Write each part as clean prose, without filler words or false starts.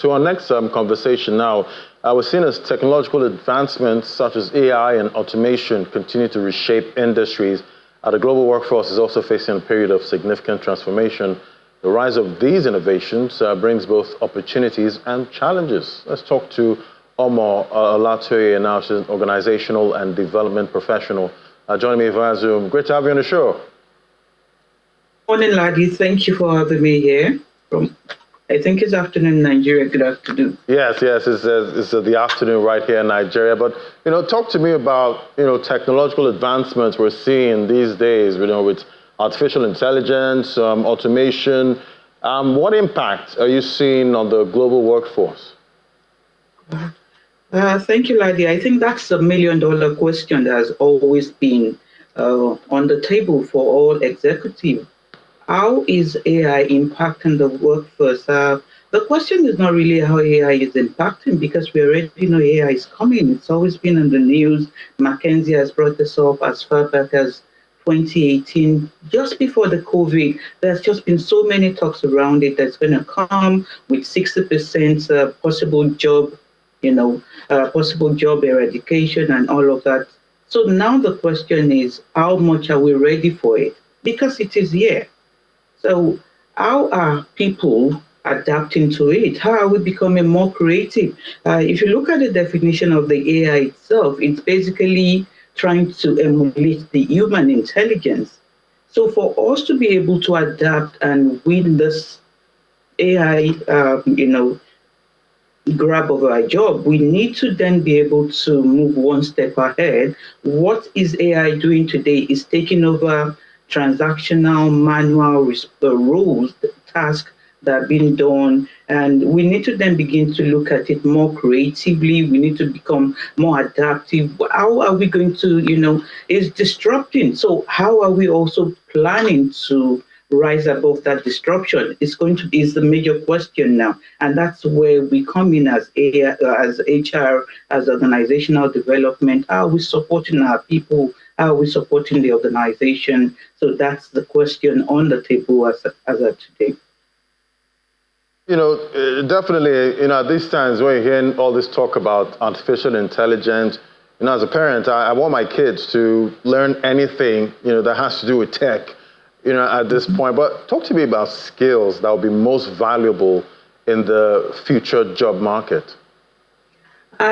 To our next conversation now, we're seeing as technological advancements such as AI and automation continue to reshape industries. The global workforce is also facing a period of significant transformation. The rise of these innovations brings both opportunities and challenges. Let's talk to Omo Olatoye, now she's an organizational and development professional. Joining me via Zoom. Great to have you on the show. Morning, Ladi. Thank you for having me here. I think it's afternoon in Nigeria. Good afternoon. Yes, it's the afternoon right here in Nigeria. But, talk to me about, technological advancements we're seeing these days, with artificial intelligence, automation. What impact are you seeing on the global workforce? Thank you, Ladi. I think that's a $1 million question that has always been on the table for all executives. How is AI impacting the workforce? The question is not really how AI is impacting, because we already know AI is coming. It's always been in the news. McKinsey has brought this up as far back as 2018, just before the COVID. There's just been so many talks around it that's going to come with 60% possible job eradication and all of that. So now the question is, how much are we ready for it? Because it is here. So how are people adapting to it? How are we becoming more creative? If you look at the definition of the AI itself, it's basically trying to emulate the human intelligence. So for us to be able to adapt and win this AI, grab of our job, we need to then be able to move one step ahead. What is AI doing today is taking over transactional, manual roles, tasks that are being done. And we need to then begin to look at it more creatively. We need to become more adaptive. How are we going to, it's disrupting. So how are we also planning to rise above that disruption? Is the major question now. And that's where we come in as AI, as HR, as organizational development. How are we supporting our people? How are we supporting the organization? So that's the question on the table as of today. Definitely, at these times when you're hearing all this talk about artificial intelligence, as a parent, I want my kids to learn anything, that has to do with tech, at this point. But talk to me about skills that will be most valuable in the future job market.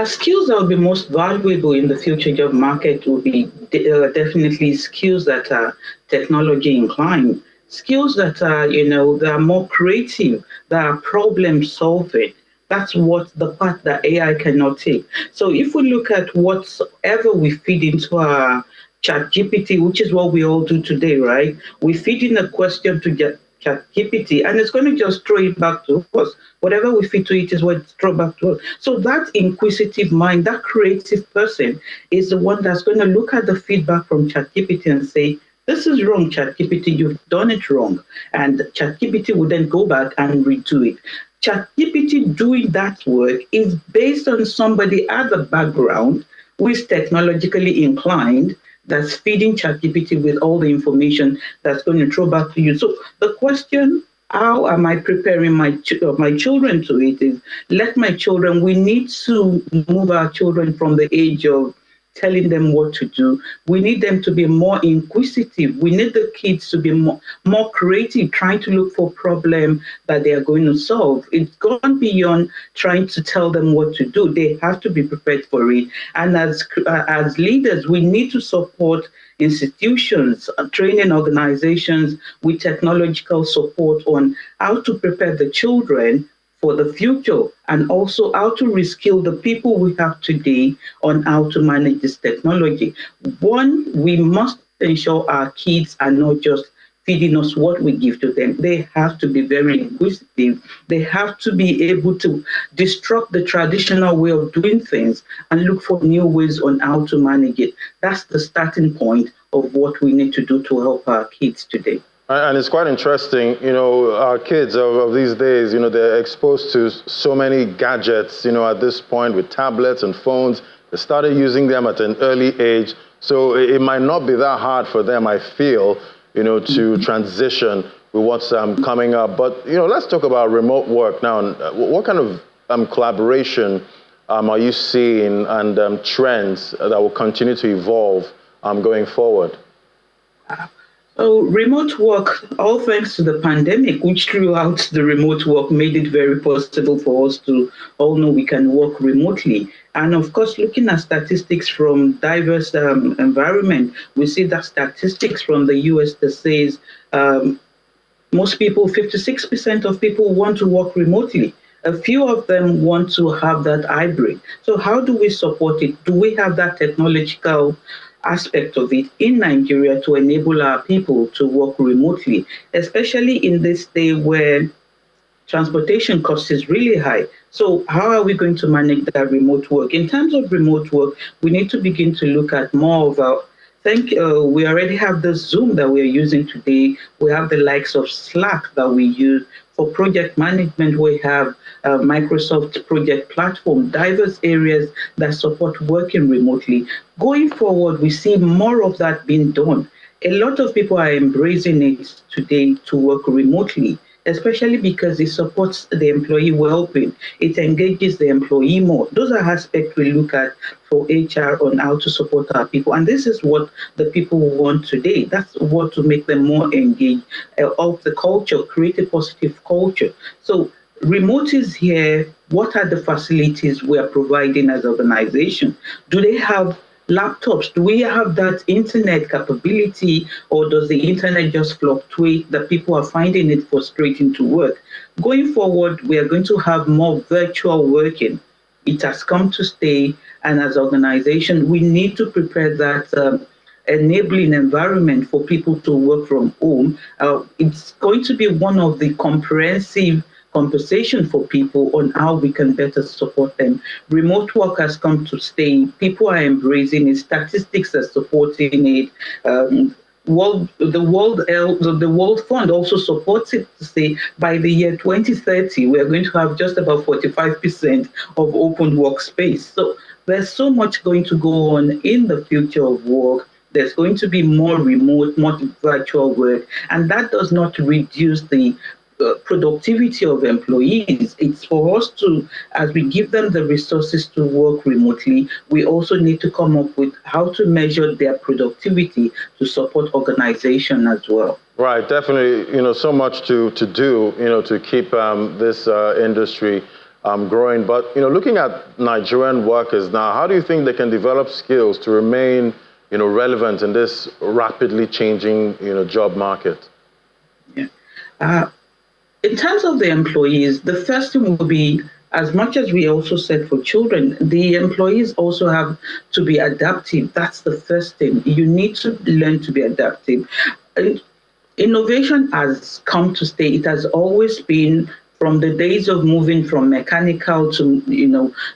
Skills that will be most valuable in the future job market will be definitely skills that are technology inclined, skills that are, that are more creative, that are problem solving. That's what the part that AI cannot take. So if we look at whatever we feed into our ChatGPT, which is what we all do today, right? We feed in a question to get ChatGPT, and it's going to just throw it back to us. Whatever we feed to it is what it's thrown back to us. So that inquisitive mind, that creative person, is the one that's going to look at the feedback from ChatGPT and say, this is wrong, ChatGPT, you've done it wrong. And ChatGPT will then go back and redo it. ChatGPT doing that work is based on somebody at the background who is technologically inclined, that's feeding ChatGPT with all the information that's going to throw back to you. So the question, how am I preparing my children to it, is we need to move our children from the age of telling them what to do. We need them to be more inquisitive. We need the kids to be more creative, trying to look for problems that they are going to solve. It's gone beyond trying to tell them what to do. They have to be prepared for it. And as leaders, we need to support institutions, training organizations with technological support on how to prepare the children for the future, and also how to reskill the people we have today on how to manage this technology. One, we must ensure our kids are not just feeding us what we give to them. They have to be very inquisitive. They have to be able to disrupt the traditional way of doing things and look for new ways on how to manage it. That's the starting point of what we need to do to help our kids today. And it's quite interesting, our kids of these days, they're exposed to so many gadgets, at this point with tablets and phones. They started using them at an early age. So it might not be that hard for them, I feel, to transition with what's coming up. But, let's talk about remote work now. What kind of collaboration are you seeing and trends that will continue to evolve going forward? So remote work, all thanks to the pandemic, which throughout the remote work made it very possible for us to all know we can work remotely. And of course, looking at statistics from diverse environment, we see that statistics from the US that says most people, 56% of people want to work remotely. A few of them want to have that hybrid. So how do we support it? Do we have that technological aspect of it in Nigeria to enable our people to work remotely, especially in this day where transportation cost is really high? So how are we going to manage that remote work? In terms of remote work, we need to begin to look at more of our we already have the Zoom that we're using today. We have the likes of Slack that we use. For project management, we have Microsoft Project Platform, diverse areas that support working remotely. Going forward, we see more of that being done. A lot of people are embracing it today to work remotely, especially because it supports the employee well-being. It engages the employee more. Those are aspects we look at for HR on how to support our people. And this is what the people want today. That's what to make them more engaged of the culture, create a positive culture. So remote is here. What are the facilities we are providing as an organization? Do they have laptops? Do we have that internet capability, or does the internet just fluctuate that people are finding it frustrating to work? Going forward, we are going to have more virtual working. It has come to stay, and as an organization, we need to prepare that enabling environment for people to work from home. It's going to be one of the comprehensive conversation for people on how we can better support them. Remote work has come to stay. People are embracing it. Statistics are supporting it. The World Fund also supports it to say by the year 2030, we are going to have just about 45% of open workspace. So there's so much going to go on in the future of work. There's going to be more remote, more virtual work, and that does not reduce the productivity of employees. It's for us to, as we give them the resources to work remotely, we also need to come up with how to measure their productivity to support organization as well. Right, definitely. So much to do, to keep this industry growing. But looking at Nigerian workers now, how do you think they can develop skills to remain relevant in this rapidly changing job market? Yeah. In terms of the employees, the first thing will be, as much as we also said for children, the employees also have to be adaptive. That's the first thing. You need to learn to be adaptive. And innovation has come to stay. It has always been, from the days of moving from mechanical to,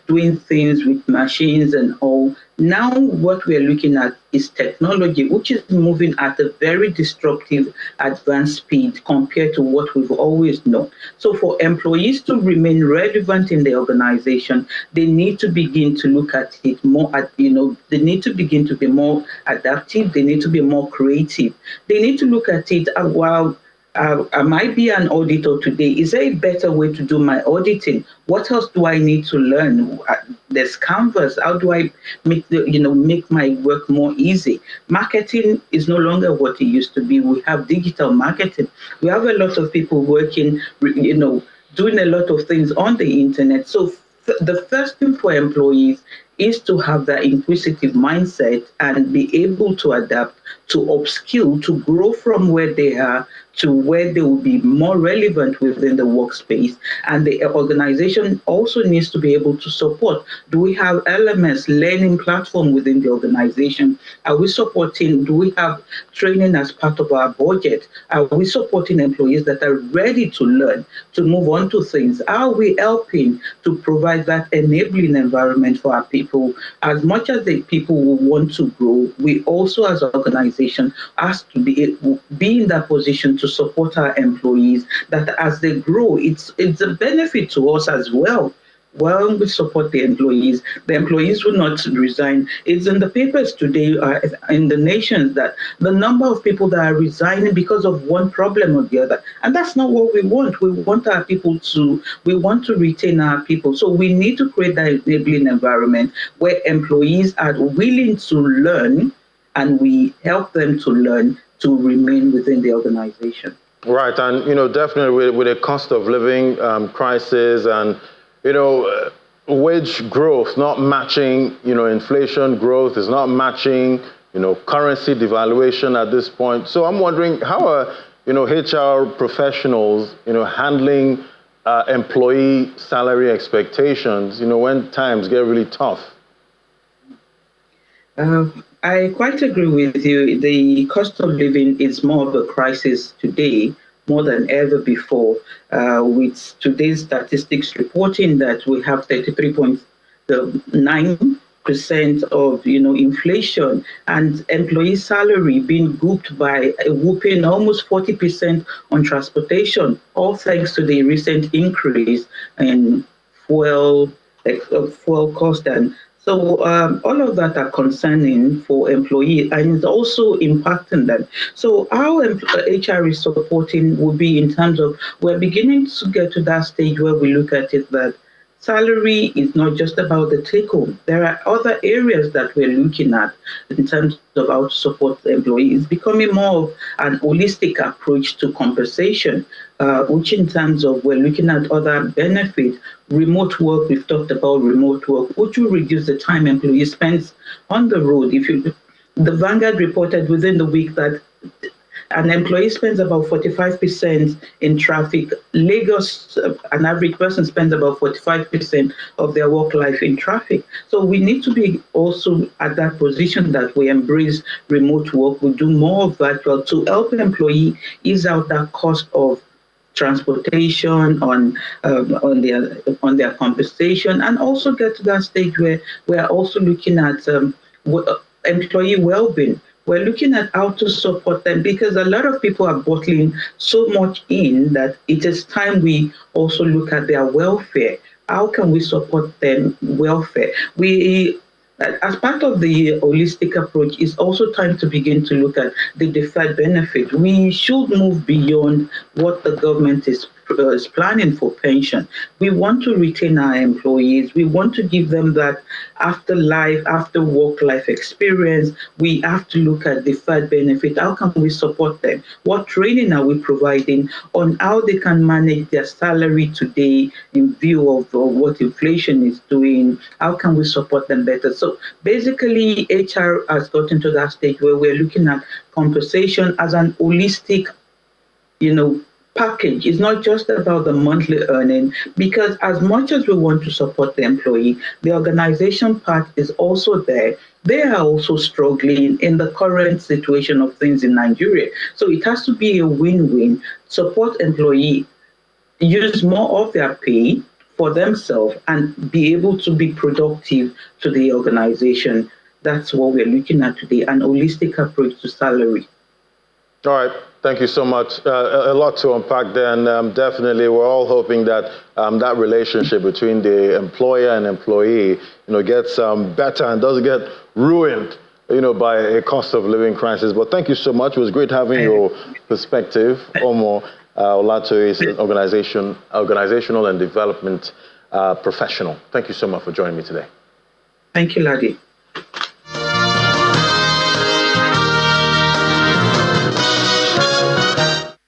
doing things with machines and all. Now what we're looking at is technology, which is moving at a very disruptive, advanced speed compared to what we've always known. So for employees to remain relevant in the organization, they need to begin to look at it more they need to begin to be more adaptive. They need to be more creative. They need to look at it while I might be an auditor today. Is there a better way to do my auditing? What else do I need to learn? There's Canvas. How do I make my work more easy? Marketing is no longer what it used to be. We have digital marketing. We have a lot of people working, doing a lot of things on the internet. So the first thing for employees is to have that inquisitive mindset and be able to adapt, to upskill, to grow from where they are to where they will be more relevant within the workspace. And the organization also needs to be able to support. Do we have LMS, learning platform within the organization? Are we supporting, do we have training as part of our budget? Are we supporting employees that are ready to learn, to move on to things? Are we helping to provide that enabling environment for our people? As much as the people will want to grow, we also as an organization has to be in that position to support our employees, that as they grow, it's a benefit to us as well. when we support the employees will not resign. It's in the papers today, in the nations, that the number of people that are resigning because of one problem or the other. And that's not what we want. We want we want to retain our people. So we need to create that enabling environment where employees are willing to learn, and we help them to learn to remain within the organization. Right, and definitely with a cost of living crisis, and wage growth not matching, inflation growth is not matching, currency devaluation at this point. So I'm wondering, how are HR professionals handling employee salary expectations when times get really tough? I quite agree with you. The cost of living is more of a crisis today, more than ever before, with today's statistics reporting that we have 33.9% of inflation, and employee salary being grouped by a whooping almost 40% on transportation, all thanks to the recent increase in fuel cost. And so all of that are concerning for employees, and it's also impacting them. So how HR is supporting will be in terms of, we're beginning to get to that stage where we look at it that salary is not just about the take home. There are other areas that we're looking at in terms of how to support the employee. It's becoming more of an holistic approach to compensation, which in terms of we're looking at other benefits. Remote work, we've talked about remote work, which will reduce the time employee spends on the road. The Vanguard reported within the week that an employee spends about 45% in traffic. Lagos, an average person spends about 45% of their work life in traffic. So we need to be also at that position that we embrace remote work. We do more of virtual to help an employee ease out that cost of transportation on their compensation, and also get to that stage where we are also looking at employee well-being. We're looking at how to support them, because a lot of people are bottling so much in that it is time we also look at their welfare. How can we support them welfare? As part of the holistic approach, it's also time to begin to look at the deferred benefit. We should move beyond what the government is planning for pension. We want to retain our employees. We want to give them that after work life experience. We have to look at deferred benefit. How can we support them? What training are we providing on how they can manage their salary today in view of what inflation is doing? How can we support them better? So basically, HR has gotten to that stage where we're looking at compensation as an holistic, package. Is not just about the monthly earning, because as much as we want to support the employee, the organization part is also there. They are also struggling in the current situation of things in Nigeria. So it has to be a win-win. Support employee, use more of their pay for themselves, and be able to be productive to the organization. That's what we're looking at today, an holistic approach to salary. All right. Thank you so much. A lot to unpack there, and definitely we're all hoping that that relationship between the employer and employee, gets better and doesn't get ruined, by a cost of living crisis. But thank you so much. It was great having your perspective. Omo Olato is an organizational and development professional. Thank you so much for joining me today. Thank you, Ladi.